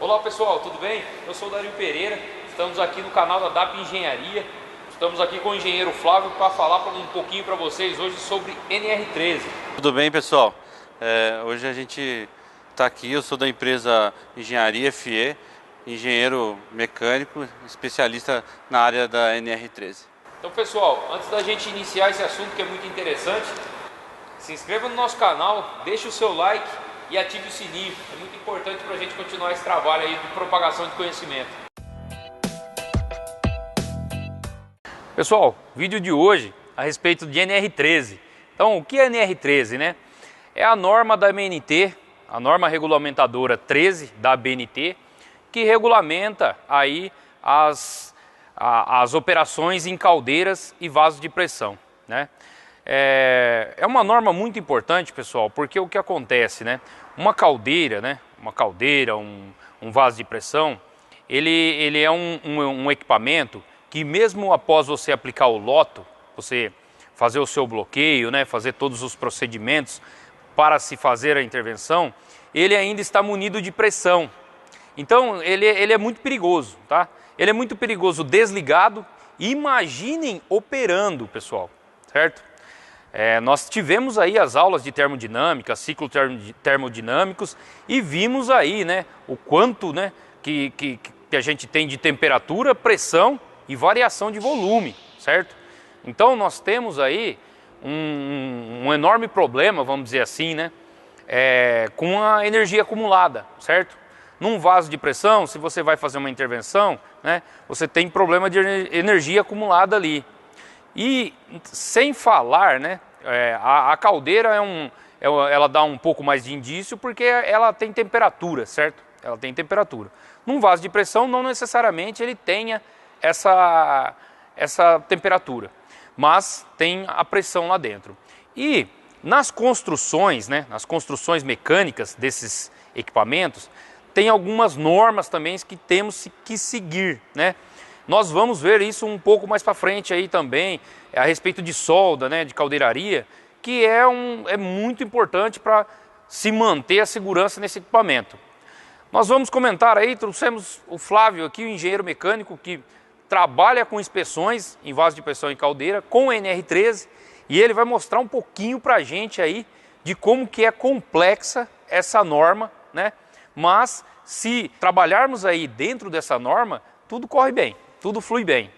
Olá pessoal, tudo bem? Eu sou o Dario Pereira, estamos aqui no canal da DAP Engenharia. Estamos aqui com o engenheiro Flávio para falar um pouquinho para vocês hoje sobre NR13. Tudo bem, pessoal? Hoje a gente está aqui, eu sou da empresa Engenharia FE, engenheiro mecânico, especialista na área da NR13. Então pessoal, antes da gente iniciar esse assunto que é muito interessante, se inscreva no nosso canal, deixe o seu like e ative o sininho. É muito importante para a gente continuar esse trabalho aí de propagação de conhecimento. Pessoal, vídeo de hoje a respeito de NR13. Então, o que é NR13, né? É a norma da ABNT, a norma regulamentadora 13 da ABNT, que regulamenta aí as operações em caldeiras e vasos de pressão, né? É uma norma muito importante, pessoal, porque o que acontece, né? Uma caldeira, né? Um vaso de pressão, ele é um equipamento que mesmo após você aplicar o loto, você fazer o seu bloqueio, né? Fazer todos os procedimentos para se fazer a intervenção, ele ainda está munido de pressão. Então ele é muito perigoso, tá? Ele é muito perigoso desligado. Imaginem operando, pessoal, certo? Nós tivemos aí as aulas de termodinâmica, ciclo termodinâmicos, e vimos aí, né, o quanto, né, que a gente tem de temperatura, pressão e variação de volume, certo? Então nós temos aí um enorme problema, vamos dizer assim, né, com a energia acumulada, certo? Num vaso de pressão, se você vai fazer uma intervenção, né, você tem problema de energia acumulada ali. E sem falar, né, a caldeira ela dá um pouco mais de indício porque ela tem temperatura, certo? Ela tem temperatura. Num vaso de pressão não necessariamente ele tenha essa temperatura, mas tem a pressão lá dentro. E nas construções, né, nas construções mecânicas desses equipamentos, tem algumas normas também que temos que seguir, né? Nós vamos ver isso um pouco mais para frente aí também, a respeito de solda, né, de caldeiraria, que é muito importante para se manter a segurança nesse equipamento. Nós vamos comentar aí, trouxemos o Flávio aqui, o engenheiro mecânico que trabalha com inspeções em vaso de pressão e caldeira com NR13, e ele vai mostrar um pouquinho para a gente aí de como que é complexa essa norma, né? Mas se trabalharmos aí dentro dessa norma, tudo corre bem. Tudo flui bem.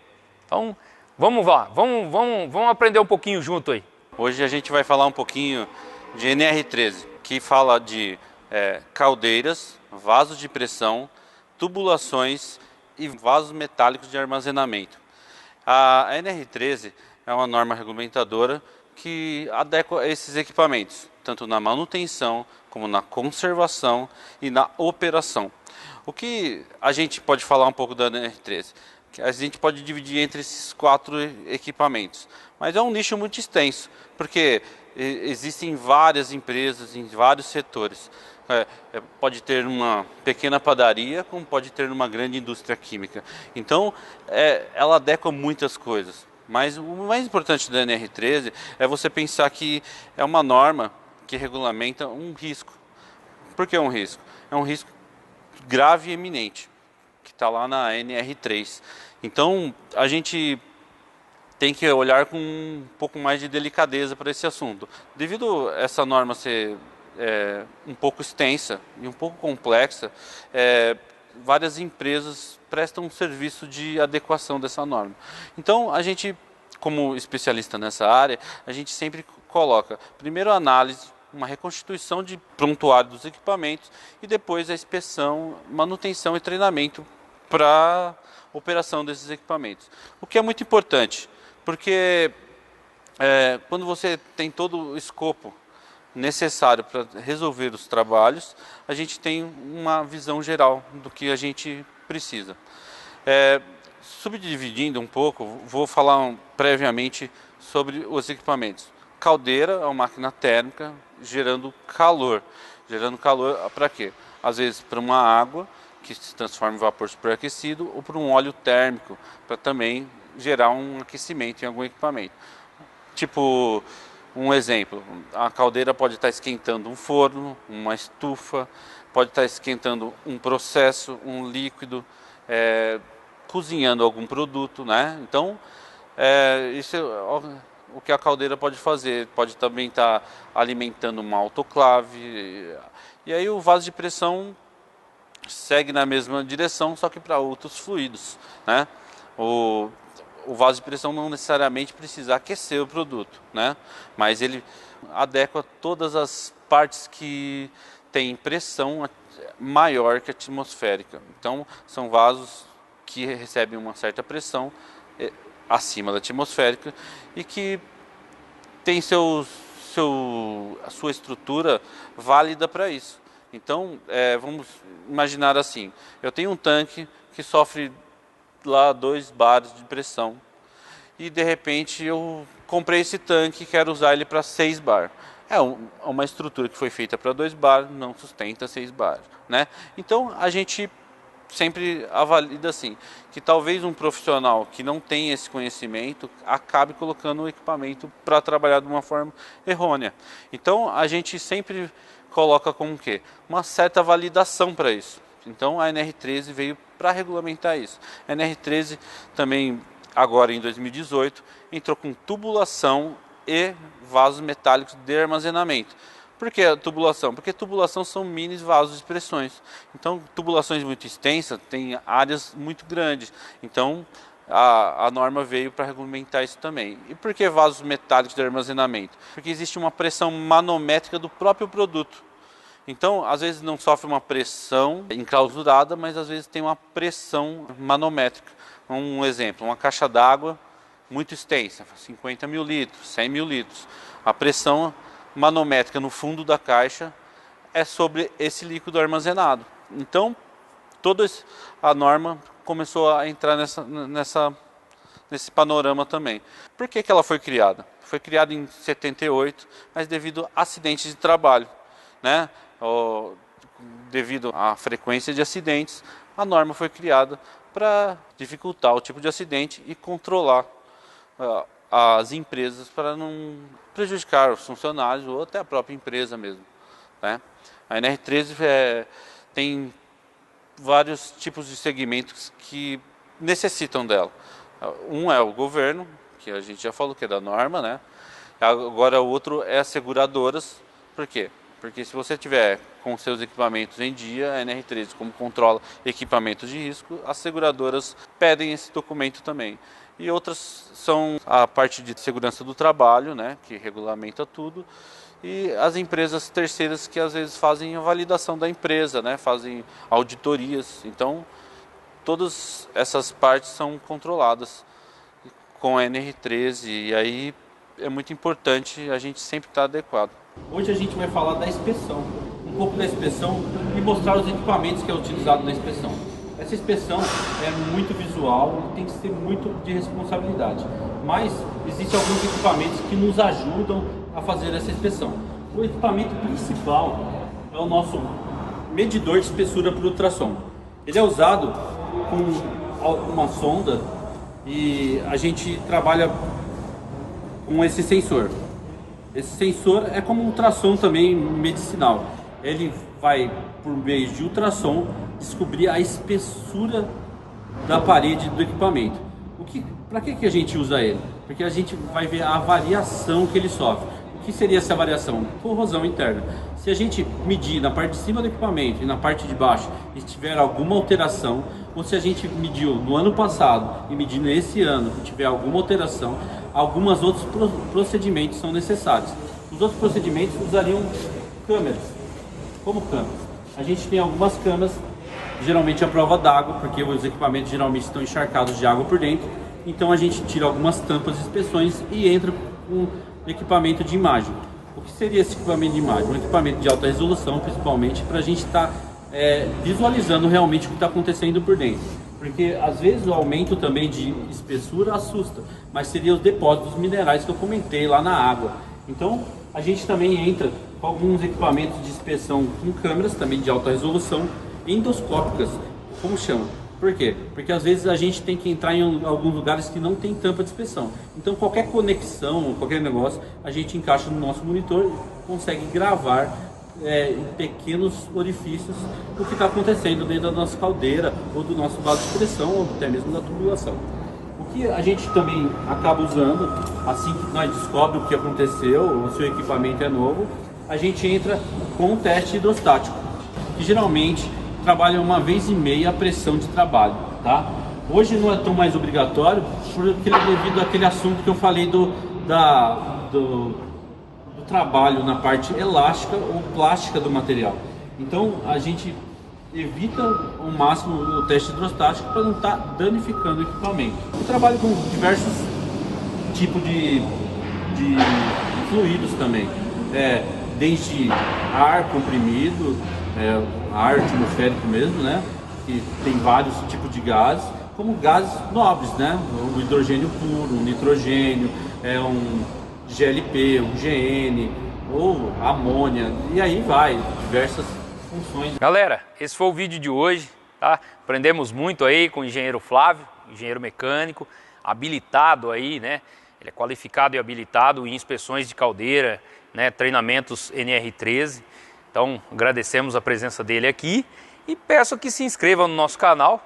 Então, vamos lá, vamos aprender um pouquinho junto aí. Hoje a gente vai falar um pouquinho de NR13, que fala de caldeiras, vasos de pressão, tubulações e vasos metálicos de armazenamento. A NR13 é uma norma regulamentadora que adequa esses equipamentos, tanto na manutenção, como na conservação e na operação. O que a gente pode falar um pouco da NR13? A gente pode dividir entre esses 4 equipamentos, mas é um nicho muito extenso, porque existem várias empresas em vários setores. Pode ter uma pequena padaria, como pode ter uma grande indústria química. Então, ela adequa muitas coisas. Mas o mais importante da NR13 é você pensar que é uma norma que regulamenta um risco. Por que um risco? É um risco grave e eminente, que está lá na NR3. Então, a gente tem que olhar com um pouco mais de delicadeza para esse assunto. Devido a essa norma ser um pouco extensa e um pouco complexa, várias empresas prestam um serviço de adequação dessa norma. Então, a gente, como especialista nessa área, a gente sempre coloca, primeiro a análise, uma reconstituição de prontuário dos equipamentos e depois a inspeção, manutenção e treinamento para operação desses equipamentos. O que é muito importante, porque quando você tem todo o escopo necessário para resolver os trabalhos, a gente tem uma visão geral do que a gente precisa. Subdividindo um pouco, vou falar previamente sobre os equipamentos. Caldeira é uma máquina térmica gerando calor. Gerando calor para quê? Às vezes para uma água que se transforma em vapor superaquecido ou para um óleo térmico, para também gerar um aquecimento em algum equipamento. Tipo, um exemplo, a caldeira pode estar esquentando um forno, uma estufa, pode estar esquentando um processo, um líquido, cozinhando algum produto, né? Então, isso é o que a caldeira pode fazer. Pode também estar alimentando uma autoclave. E aí o vaso de pressão segue na mesma direção, só que para outros fluidos, né? O vaso de pressão não necessariamente precisa aquecer o produto, né? Mas ele adequa todas as partes que têm pressão maior que a atmosférica. Então, são vasos que recebem uma certa pressão acima da atmosférica e que tem a sua estrutura válida para isso. Então, vamos imaginar assim, eu tenho um tanque que sofre lá 2 bares de pressão e de repente eu comprei esse tanque e quero usar ele para 6 bar. É uma estrutura que foi feita para 2 bar, não sustenta 6 bar, né? Então a gente sempre avalida assim, que talvez um profissional que não tem esse conhecimento acabe colocando o equipamento para trabalhar de uma forma errônea. Então a gente sempre coloca como o quê? Uma certa validação para isso. Então a NR13 veio para regulamentar isso. A NR13 também, agora em 2018, entrou com tubulação e vasos metálicos de armazenamento. Por que a tubulação? Porque tubulação são mini vasos de pressões. Então, tubulações muito extensas têm áreas muito grandes. Então, a norma veio para regulamentar isso também. E por que vasos metálicos de armazenamento? Porque existe uma pressão manométrica do próprio produto. Então, às vezes não sofre uma pressão enclausurada, mas às vezes tem uma pressão manométrica. Um exemplo, uma caixa d'água muito extensa, 50 mil litros, 100 mil litros. A pressão manométrica no fundo da caixa é sobre esse líquido armazenado. Então, toda a norma começou a entrar nesse panorama também. Por que ela foi criada? Foi criada em 78, mas devido a acidentes de trabalho, né? Devido à frequência de acidentes, a norma foi criada para dificultar o tipo de acidente e controlar as empresas para não prejudicar os funcionários ou até a própria empresa mesmo, né? A NR13 tem vários tipos de segmentos que necessitam dela. Um é o governo, que a gente já falou que é da norma, né? Agora o outro é as seguradoras. Por quê? Porque se você tiver com seus equipamentos em dia, a NR13, como controla equipamentos de risco, as seguradoras pedem esse documento também. E outras são a parte de segurança do trabalho, né, que regulamenta tudo, e as empresas terceiras que às vezes fazem a validação da empresa, né, fazem auditorias. Então, todas essas partes são controladas com a NR13 e aí é muito importante a gente sempre estar adequado. Hoje a gente vai falar da inspeção, um pouco da inspeção e mostrar os equipamentos que é utilizado na inspeção. Essa inspeção é muito visual e tem que ser muito de responsabilidade, mas existem alguns equipamentos que nos ajudam a fazer essa inspeção. O equipamento principal é o nosso medidor de espessura por ultrassom. Ele é usado com uma sonda e a gente trabalha com esse sensor. Esse sensor é como um ultrassom também medicinal. Ele vai, por meio de ultrassom, descobrir a espessura da parede do equipamento. Para que a gente usa ele? Porque a gente vai ver a variação que ele sofre. O que seria essa variação? Corrosão interna. Se a gente medir na parte de cima do equipamento e na parte de baixo e tiver alguma alteração, ou se a gente mediu no ano passado e medir nesse ano e tiver alguma alteração, alguns outros procedimentos são necessários. Os outros procedimentos usariam câmeras. Como câmeras? A gente tem algumas câmeras, geralmente à prova d'água, porque os equipamentos geralmente estão encharcados de água por dentro. Então a gente tira algumas tampas de inspeções e entra com equipamento de imagem. O que seria esse equipamento de imagem? Um equipamento de alta resolução, principalmente, para a gente estar visualizando realmente o que está acontecendo por dentro. Porque às vezes o aumento também de espessura assusta, mas seria os depósitos minerais que eu comentei lá na água. Então a gente também entra com alguns equipamentos de inspeção com câmeras também de alta resolução, endoscópicas, como chama. Por quê? Porque às vezes a gente tem que entrar em alguns lugares que não tem tampa de inspeção. Então qualquer conexão, qualquer negócio, a gente encaixa no nosso monitor e consegue gravar em pequenos orifícios o que está acontecendo dentro da nossa caldeira, ou do nosso vaso de pressão, ou até mesmo da tubulação. O que a gente também acaba usando, assim que nós descobrimos o que aconteceu, o seu equipamento é novo, a gente entra com o teste hidrostático, que geralmente trabalha 1,5 vezes a pressão de trabalho, tá? Hoje não é tão mais obrigatório, devido àquele assunto que eu falei do trabalho na parte elástica ou plástica do material. Então a gente evita ao máximo o teste hidrostático para não estar danificando o equipamento. Eu trabalho com diversos tipos de fluidos também, desde ar comprimido, ar atmosférico mesmo, né? Que tem vários tipos de gases, como gases nobres, né? O hidrogênio puro, o nitrogênio, um GLP, um GN ou amônia, e aí vai, diversas funções. Galera, esse foi o vídeo de hoje, tá? Aprendemos muito aí com o engenheiro Flávio, engenheiro mecânico, habilitado aí, né? Ele é qualificado e habilitado em inspeções de caldeira, né? Treinamentos NR13. Então, agradecemos a presença dele aqui e peço que se inscreva no nosso canal,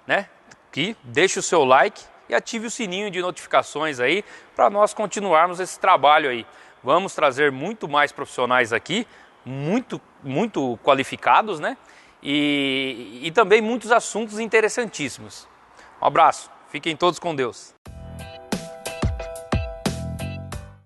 né? Que deixe o seu like e ative o sininho de notificações aí para nós continuarmos esse trabalho aí. Vamos trazer muito mais profissionais aqui, muito qualificados, né? E também muitos assuntos interessantíssimos. Um abraço, fiquem todos com Deus.